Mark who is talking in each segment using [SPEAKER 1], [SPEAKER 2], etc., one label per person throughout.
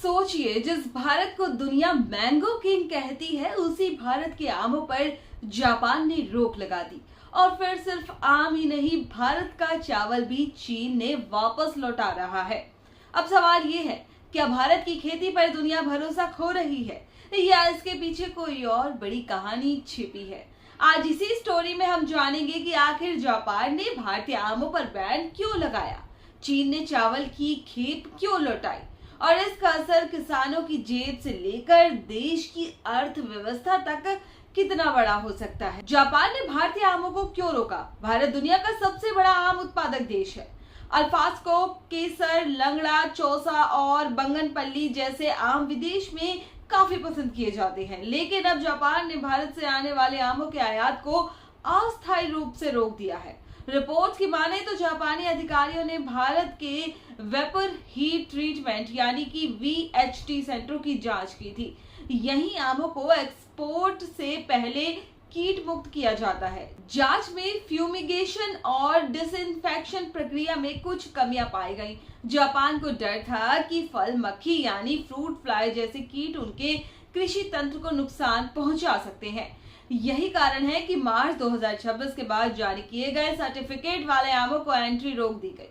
[SPEAKER 1] सोचिए, जिस भारत को दुनिया मैंगो किंग कहती है, उसी भारत के आमों पर जापान ने रोक लगा दी। और फिर सिर्फ आम ही नहीं, भारत का चावल भी चीन ने वापस लौटा रहा है। अब सवाल ये है, क्या भारत की खेती पर दुनिया भरोसा खो रही है या इसके पीछे कोई और बड़ी कहानी छिपी है? आज इसी स्टोरी में हम जानेंगे कि आखिर जापान ने भारतीय आमों पर बैन क्यों लगाया, चीन ने चावल की खेप क्यों लौटाई और इसका असर किसानों की जेब से लेकर देश की अर्थव्यवस्था तक कितना बड़ा हो सकता है। जापान ने भारतीय आमों को क्यों रोका? भारत दुनिया का सबसे बड़ा आम उत्पादक देश है। अल्फास्को, केसर, लंगड़ा, चौसा और बंगनपल्ली जैसे आम विदेश में काफी पसंद किए जाते हैं, लेकिन अब जापान ने भारत से आने वाले आमों के आयात को अस्थायी रूप से रोक दिया है। रिपोर्ट्स की माने तो जापानी अधिकारियों ने भारत के वेपर हीट ट्रीटमेंट यानी कि VHT सेंटरों की जांच की थी। यहीं आमों को एक्सपोर्ट से पहले कीट मुक्त किया जाता है। जांच में फ्यूमिगेशन और डिसइंफेक्शन प्रक्रिया में कुछ कमियां पाई गई। जापान को डर था कि फल मक्खी यानी फ्रूट फ्लाई जैसे कीट उनके कृषि तंत्र को नुकसान पहुंचा सकते हैं। यही कारण है कि मार्च 2026 के बाद जारी किए गए सर्टिफिकेट वाले आमों को एंट्री रोक दी गई।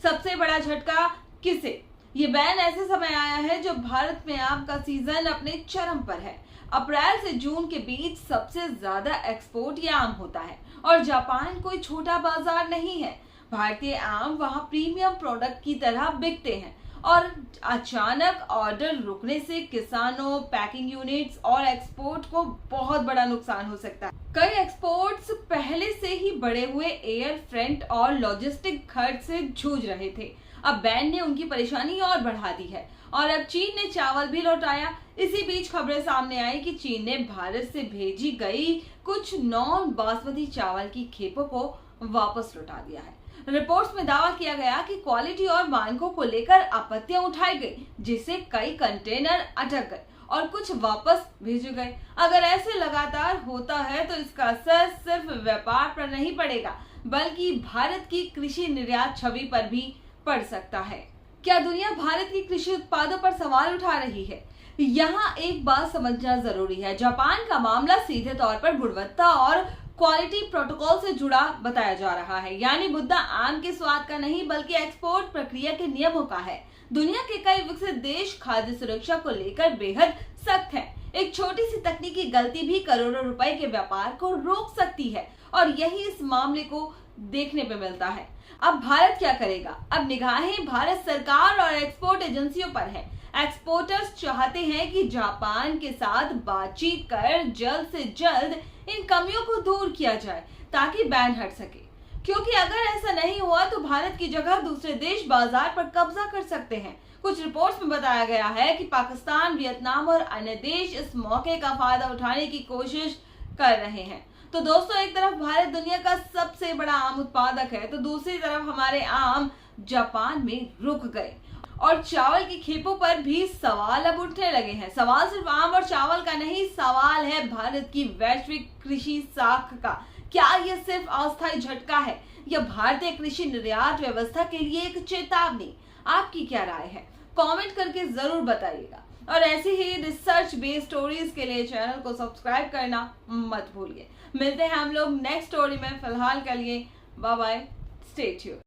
[SPEAKER 1] सबसे बड़ा झटका किसे? ये बैन ऐसे समय आया है जब भारत में आम का सीजन अपने चरम पर है। अप्रैल से जून के बीच सबसे ज्यादा एक्सपोर्ट ये आम होता है और जापान कोई छोटा बाजार नहीं है। भारतीय आम वहां प्रीमियम प्रोडक्ट की तरह बिकते हैं और अचानक ऑर्डर रुकने से किसानों, पैकिंग यूनिट्स और एक्सपोर्ट को बहुत बड़ा नुकसान हो सकता है। कई एक्सपोर्ट्स पहले से ही बढ़े हुए एयर फ्रेट और लॉजिस्टिक खर्च से जूझ रहे थे। अब बैन ने उनकी परेशानी और बढ़ा दी है और अब चीन ने चावल भी लौटाया। इसी बीच खबरें सामने आई कि चीन ने भारत से भेजी गई कुछ नॉन बासमती चावल की खेपों को वापस लौटा दिया है। रिपोर्ट्स में दावा किया गया कि क्वालिटी और मानकों को लेकर आपत्तियां उठाई गई, जिससे कई कंटेनर अटक गए और कुछ वापस भेजे गए। अगर ऐसे लगातार होता है तो इसका असर सिर्फ व्यापार पर नहीं पड़ेगा, बल्कि भारत की कृषि निर्यात छवि पर भी पड़ सकता है। क्या दुनिया भारत की कृषि उत्पादों पर सवाल उठा रही है? यहाँ एक बात समझना जरूरी है, जापान का मामला सीधे तौर पर गुणवत्ता और क्वालिटी प्रोटोकॉल से जुड़ा बताया जा रहा है। यानी मुद्दा आम के स्वाद का नहीं, बल्कि एक्सपोर्ट प्रक्रिया के नियमों का है। दुनिया के कई विकसित देश खाद्य सुरक्षा को लेकर बेहद सख्त है। एक छोटी सी तकनीकी गलती भी करोड़ों रुपए के व्यापार को रोक सकती है और यही इस मामले को देखने पे मिलता है। अब भारत क्या करेगा? अब निगाहें भारत सरकार और एक्सपोर्ट एजेंसियों पर है। एक्सपोर्टर्स चाहते हैं कि जापान के साथ बातचीत कर जल्द से जल्द इन कमियों को दूर किया जाए ताकि बैन हट सके, क्योंकि अगर ऐसा नहीं हुआ तो भारत की जगह दूसरे देश बाजार पर कब्जा कर सकते हैं। कुछ रिपोर्ट्स में बताया गया है कि पाकिस्तान, वियतनाम और अन्य देश इस मौके का फायदा उठाने की कोशिश कर रहे हैं। तो दोस्तों, एक तरफ भारत दुनिया का सबसे बड़ा आम उत्पादक है, तो दूसरी तरफ हमारे आम जापान में रुक गए और चावल की खेपों पर भी सवाल अब उठने लगे हैं। सवाल सिर्फ आम और चावल का नहीं, सवाल है भारत की वैश्विक कृषि साख का। क्या यह सिर्फ अस्थायी झटका है या भारतीय कृषि निर्यात व्यवस्था के लिए एक चेतावनी? आपकी क्या राय है? कमेंट करके जरूर बताइएगा और ऐसी ही रिसर्च बेस्ड स्टोरीज के लिए चैनल को सब्सक्राइब करना मत भूलिए। मिलते हैं हम लोग नेक्स्ट स्टोरी में। फिलहाल के लिए बाय बाय, स्टे ट्यून्ड।